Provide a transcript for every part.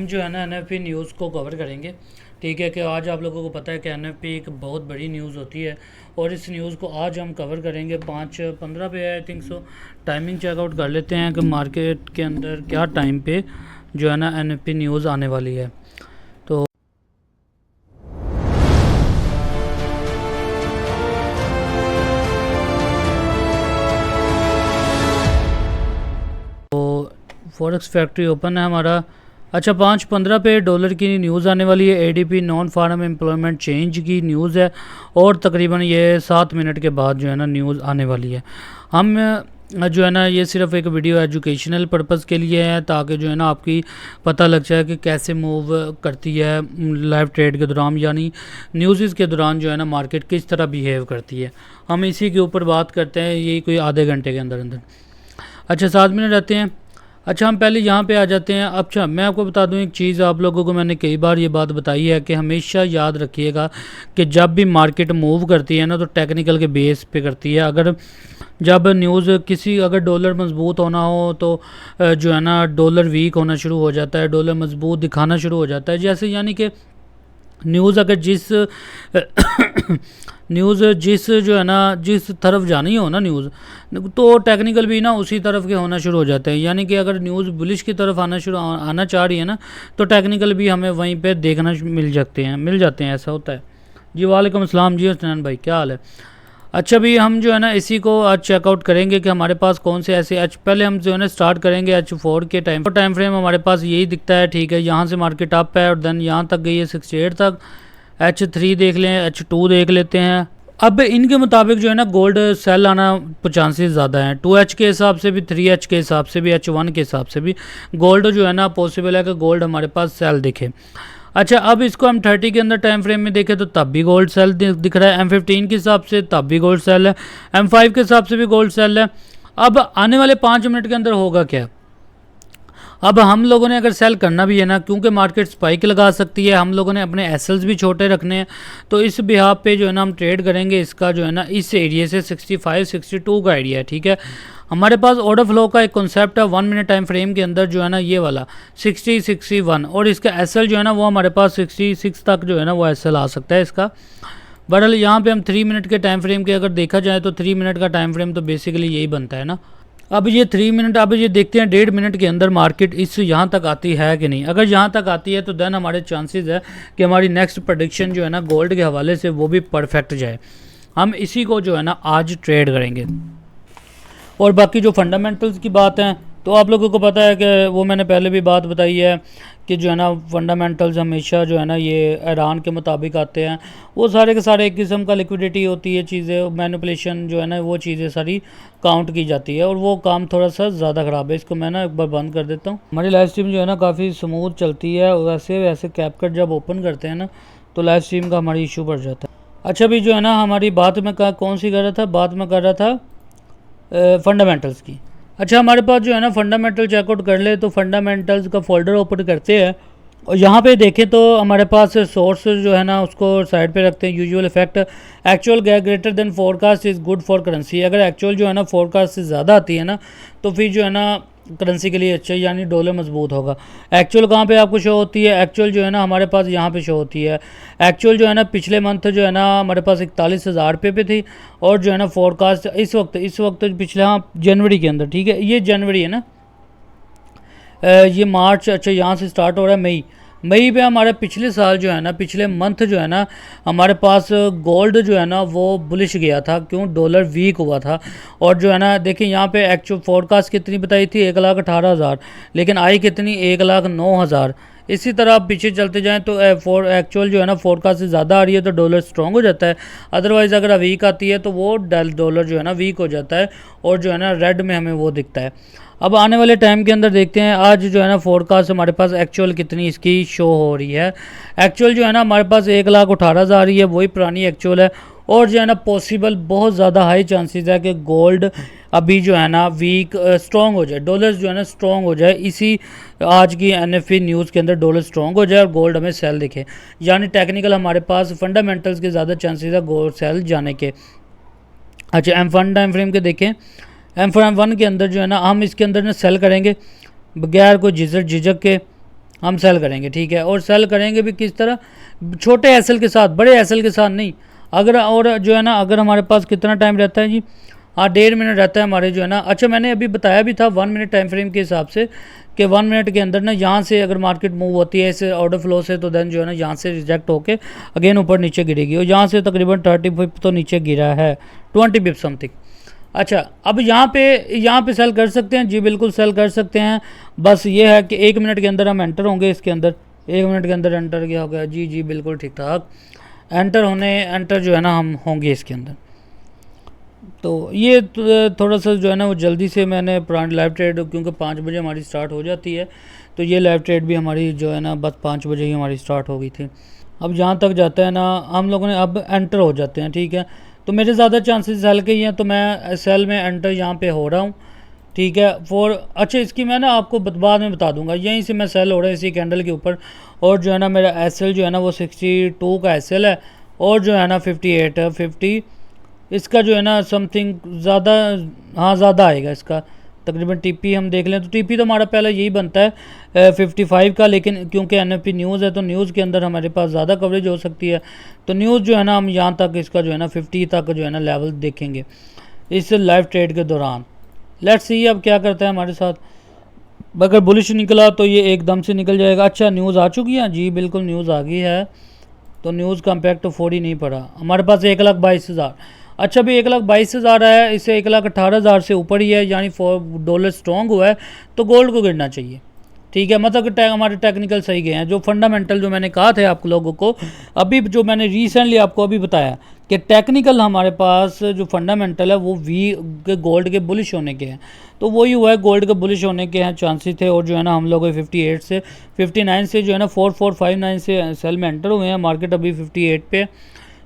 हम जो है ना एनएफपी न्यूज़ को कवर करेंगे। ठीक है कि आज आप लोगों को पता है कि एनएफपी एक बहुत बड़ी न्यूज़ होती है और इस न्यूज़ को आज हम कवर करेंगे 5:15 पे I think so. Timing check out कर लेते हैं कि मार्केट के अंदर क्या टाइम पे जो है ना एनएफपी न्यूज़ आने वाली है। तो फॉरेक्स फैक्ट्री ओपन है हमारा। अच्छा, 5:15 पे डॉलर की न्यूज़ आने वाली है। ADP non farm employment change की न्यूज़ है और तकरीबन ये 7 मिनट के बाद जो है ना न्यूज़ आने वाली है। हम जो है ना ये सिर्फ एक वीडियो एजुकेशनल पर्पज़ के लिए है ताकि जो है ना आपकी पता लग जाए कि कैसे मूव करती है लाइव ट्रेड के दौरान, यानी न्यूज़ के दौरान जो है ना मार्केट किस तरह बिहेव करती है। हम इसी के ऊपर बात करते हैं, यही कोई आधे घंटे के अंदर अंदर। अच्छा, 7 मिनट रहते हैं। अच्छा, हम पहले यहाँ पे आ जाते हैं। अच्छा, मैं आपको बता दूँ एक चीज़, आप लोगों को मैंने कई बार ये बात बताई है कि हमेशा याद रखिएगा कि जब भी मार्केट मूव करती है ना तो टेक्निकल के बेस पे करती है। अगर जब न्यूज़ अगर डॉलर मजबूत होना हो तो जो है ना डॉलर वीक होना शुरू हो जाता है, डॉलर मजबूत दिखाना शुरू हो जाता है। जैसे यानी कि न्यूज़ अगर न्यूज़ जिस जो है ना जिस तरफ जानी हो ना न्यूज़, तो टेक्निकल भी ना उसी तरफ के होना शुरू हो जाते हैं। यानी कि अगर न्यूज़ बुलिश की तरफ आना चाह रही है ना तो टेक्निकल भी हमें वहीं पे देखना मिल जाते हैं। ऐसा होता है जी। वालेकुम अस्सलाम जी हसनैन भाई, क्या हाल है? अच्छा, भी हम जो है ना इसी को आज चेकआउट करेंगे कि हमारे पास कौन से ऐसे पहले हम जो है ना स्टार्ट करेंगे H4 के टाइम फ्रेम हमारे पास यही दिखता है। ठीक है, यहाँ से मार्केट अप है और देन यहाँ तक गई है 68 तक। H3 देख लें, H2 देख लेते हैं। अब इनके मुताबिक जो है ना गोल्ड सेल आना चांसेस ज़्यादा हैं। 2H के हिसाब से भी, 3H के हिसाब से भी, H1 के हिसाब से भी गोल्ड जो है ना पॉसिबल है कि गोल्ड हमारे पास सेल दिखे। अच्छा, अब इसको हम 30 के अंदर टाइम फ्रेम में देखें तो तब भी गोल्ड सेल दिख रहा है। M15 के हिसाब से तब भी गोल्ड सेल है, M5 के हिसाब से भी गोल्ड सेल है। अब आने वाले 5 मिनट के अंदर होगा क्या? अब हम लोगों ने अगर सेल करना भी है ना, क्योंकि मार्केट स्पाइक लगा सकती है, हम लोगों ने अपने एसएल्स भी छोटे रखने हैं, तो इस बिहाफ पे जो है ना हम ट्रेड करेंगे। इसका जो है ना इस एरिया से 65-62 का आइडिया है। ठीक है, हमारे पास ऑर्डर फ्लो का एक कॉन्सेप्ट है 1 मिनट टाइम फ्रेम के अंदर जो है ना ये वाला 60-61, और इसका एसएल जो है ना वो हमारे पास 66 तक जो है ना वो एसएल आ सकता है इसका। बहरहाल यहाँ पे हम 3 मिनट के टाइम फ्रेम के अगर देखा जाए तो 3 मिनट का टाइम फ्रेम तो बेसिकली यही बनता है ना। अब ये 3 मिनट, अब ये देखते हैं 1.5 मिनट के अंदर मार्केट इस यहाँ तक आती है कि नहीं। अगर यहाँ तक आती है तो देन हमारे चांसेस है कि हमारी नेक्स्ट प्रेडिक्शन जो है ना गोल्ड के हवाले से वो भी परफेक्ट जाए। हम इसी को जो है ना आज ट्रेड करेंगे। और बाकी जो फंडामेंटल्स की बात है तो आप लोगों को पता है कि वो मैंने पहले भी बात बताई है कि जो है ना फंडामेंटल्स हमेशा जो है ना ये ईरान के मुताबिक आते हैं। वो सारे के सारे एक किस्म का लिक्विडिटी होती है, चीज़ें मैनिपुलेशन जो है ना वो चीज़ें सारी काउंट की जाती है और वो काम थोड़ा सा ज़्यादा ख़राब है। इसको मैं ना एक बार बंद कर देता हूँ। हमारी लाइव स्ट्रीम जो है ना काफ़ी स्मूथ चलती है, वैसे वैसे कैपकट जब ओपन करते हैं ना तो लाइव स्ट्रीम का हमारी इशू बढ़ जाता है। अच्छा, भी जो है ना हमारी बात में कौन सी कर रहा था, बात में कर रहा था फंडामेंटल्स की। अच्छा, हमारे पास जो है ना फंडामेंटल चेकआउट कर ले तो फंडामेंटल्स का फोल्डर ओपन करते हैं और यहाँ पे देखें तो हमारे पास सोर्स जो है ना उसको साइड पे रखते हैं। Usual effect actual greater than forecast is good for currency. अगर एक्चुअल जो है ना फोरकास्ट से ज़्यादा आती है ना तो फिर जो है ना करेंसी के लिए अच्छा, यानी डॉलर मजबूत होगा। एक्चुअल कहाँ पे आपको शो होती है? एक्चुअल जो है ना हमारे पास यहाँ पे शो होती है। एक्चुअल जो है ना पिछले मंथ जो है ना हमारे पास 41,000 रुपये पे थी और जो है ना फोरकास्ट इस वक्त पिछले, हाँ, जनवरी के अंदर। ठीक है, ये जनवरी है ना, ये मार्च, अच्छा यहाँ से स्टार्ट हो रहा है मई पे हमारे पिछले साल जो है ना पिछले मंथ जो है ना हमारे पास गोल्ड जो है ना वो बुलिश गया था। क्यों? डॉलर वीक हुआ था। और जो है ना देखिए यहाँ पे एक्चुअल फोरकास्ट कितनी बताई थी, 1,18,000, लेकिन आई कितनी, 1,09,000। इसी तरह आप पीछे चलते जाएं तो एक्चुअल जो है ना फोरकास्ट से ज़्यादा आ रही है तो डॉलर स्ट्रॉन्ग हो जाता है। अदरवाइज़ अगर वीक आती है तो वो डॉलर जो है ना वीक हो जाता है और जो है ना रेड में हमें वो दिखता है। अब आने वाले टाइम के अंदर देखते हैं आज जो है ना फोरकास्ट हमारे पास एक्चुअल कितनी इसकी शो हो रही है। एक्चुअल जो है ना हमारे पास 1,18,000 आ रही है, वही पुरानी एक्चुअल है। और जो है ना पॉसिबल बहुत ज़्यादा हाई चांसेस है कि गोल्ड अभी जो है ना वीक स्ट्रॉन्ग हो जाए, डॉलर जो है ना स्ट्रॉन्ग हो जाए। इसी आज की एनएफपी न्यूज़ के अंदर डॉलर स्ट्रॉन्ग हो जाए और गोल्ड हमें सेल दिखे, यानी टेक्निकल हमारे पास फंडामेंटल्स के ज़्यादा चांसेस है गोल्ड सेल जाने के। अच्छा, M1 टाइम फ्रेम के देखें, M1 के अंदर जो है ना हम इसके अंदर ना सेल करेंगे बगैर कोई झिझक के। हम सेल करेंगे, ठीक है। और सेल करेंगे भी किस तरह, छोटे एसएल के साथ, बड़े एसएल के साथ नहीं। अगर और जो है ना, अगर हमारे पास कितना टाइम रहता है जी, हाँ 1.5 मिनट रहता है हमारे जो है ना। अच्छा मैंने अभी बताया भी था 1 मिनट टाइम फ्रेम के हिसाब से कि 1 मिनट के अंदर ना यहाँ से अगर मार्केट मूव होती है इस ऑर्डर फ्लो से, तो देन जो है ना यहाँ से रिजेक्ट होके अगेन ऊपर नीचे गिरेगी, और यहाँ से तकरीबन 30 पिप तो नीचे गिरा है, 20 पिप समथिंग। अच्छा अब यहाँ पे सेल कर सकते हैं जी, बिल्कुल सेल कर सकते हैं। बस ये है कि 1 मिनट के अंदर हम एंटर होंगे इसके अंदर, 1 मिनट के अंदर एंटर क्या हो गया जी, जी बिल्कुल ठीक ठाक। एंटर जो है ना हम होंगे इसके अंदर। तो ये थोड़ा सा जो है ना वो जल्दी से मैंने पुरानी लाइव ट्रेड, क्योंकि 5 बजे हमारी स्टार्ट हो जाती है, तो ये लाइव ट्रेड भी हमारी जो है ना बस 5 बजे ही हमारी स्टार्ट हो गई थी। अब जहाँ तक जाता है ना, हम लोगों ने अब एंटर हो जाते हैं, ठीक है। तो मेरे ज़्यादा चांसेस सेल के ही हैं, तो मैं सेल में एंटर यहाँ पे हो रहा हूँ, ठीक है। अच्छा इसकी मैं ना आपको बाद में बता दूंगा। यहीं से मैं सेल हो रहा है इसी कैंडल के ऊपर, और जो है ना मेरा एसएल जो है ना वो 62 का एसएल है, और जो है ना 58 है, 50 इसका जो है ना समथिंग ज़्यादा, हाँ ज़्यादा आएगा इसका तकरीबन। टीपी हम देख लें तो टीपी तो हमारा पहले यही बनता है 55 का, लेकिन क्योंकि एनएफपी न्यूज़ है तो न्यूज़ के अंदर हमारे पास ज़्यादा कवरेज हो सकती है। तो न्यूज़ जो है ना हम यहाँ तक इसका जो है ना 50 तक जो है ना लेवल देखेंगे इस लाइव ट्रेड के दौरान। लेट्स सी अब क्या करता है हमारे साथ। अगर बुलिश निकला तो ये एकदम से निकल जाएगा। अच्छा न्यूज़ आ चुकी है जी, बिल्कुल न्यूज़ आ गई है। तो न्यूज़ का इम्पैक्ट तो 4 ही नहीं पड़ा हमारे पास, 1,22,000। अच्छा भी 1,22,000 है, इससे 1,18,000 से ऊपर ही है, यानी $4 स्ट्रॉन्ग हुआ है, तो गोल्ड को गिरना चाहिए, ठीक है। मतलब कि हमारे टेक्निकल सही गए हैं। जो फंडामेंटल जो मैंने कहा था आप लोगों को, अभी जो मैंने रिसेंटली आपको अभी बताया कि टेक्निकल हमारे पास जो फंडामेंटल है वो वी के गोल्ड के बुलिश होने के हैं, तो वही हुआ है, गोल्ड के बुलिश होने के हैं चांसेस थे। और जो है ना हम लोग 58 से 59 से जो है ना 4459 से सेल में एंटर हुए हैं, मार्केट अभी 58 पे।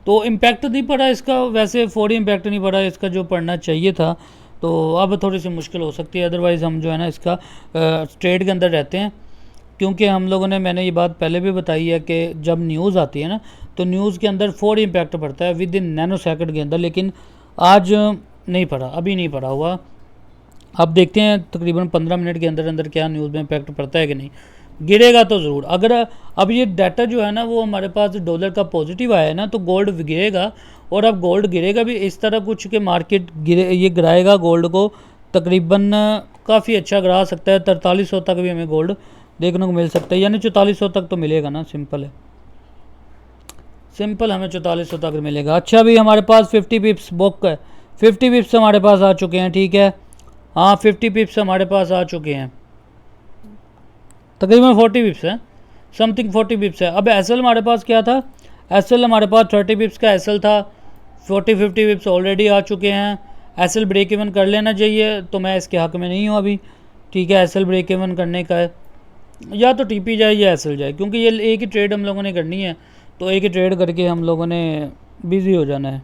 तो इम्पैक्ट नहीं पड़ा इसका, वैसे 40 इम्पैक्ट नहीं पड़ा इसका जो पड़ना चाहिए था। तो अब थोड़ी सी मुश्किल हो सकती है, अदरवाइज़ हम जो है ना इसका ट्रेड के अंदर रहते हैं। क्योंकि हम लोगों ने, मैंने ये बात पहले भी बताई है कि जब न्यूज़ आती है ना, तो न्यूज़ के अंदर 4 इम्पैक्ट पड़ता है विद इन नैनो सेकंड के अंदर, लेकिन आज नहीं पड़ा, अभी नहीं पड़ा हुआ। अब देखते हैं तकरीबन 15 मिनट के अंदर अंदर क्या न्यूज़ में इम्पैक्ट पड़ता है कि नहीं। गिरेगा तो ज़रूर। अगर अब ये डाटा जो है ना वो हमारे पास डॉलर का पॉजिटिव आया है ना, तो गोल्ड गिरेगा। और अब गोल्ड गिरेगा भी इस तरह कुछ कि मार्केट ये गिराएगा गोल्ड को, तकरीबन काफ़ी अच्छा गिरा सकता है। 4300 तक भी हमें गोल्ड देखने को मिल सकता है, यानी 4400 तक तो मिलेगा ना, सिंपल है, सिंपल हमें 4400 तक मिलेगा। अच्छा अभी हमारे पास 50 पिप्स बुक है, 50 पिप्स हमारे पास आ चुके हैं, ठीक है। हाँ 50 पिप्स हमारे पास आ चुके हैं, तकरीबन 40 पिप्स है, समथिंग 40 पिप्स है। अब एसएल हमारे पास क्या था, एसएल हमारे पास 30 पिप्स का एसएल था, 40-50 पिप्स ऑलरेडी आ चुके हैं। एसएल ब्रेक इवन कर लेना चाहिए, तो मैं इसके हक़ में नहीं हूँ अभी, ठीक है। एसएल ब्रेक इवन करने का है, या तो टीपी जाए या एसएल जाए, क्योंकि ये एक ही ट्रेड हम लोगों ने करनी है, तो एक ही ट्रेड करके हम लोगों ने बिज़ी हो जाना है।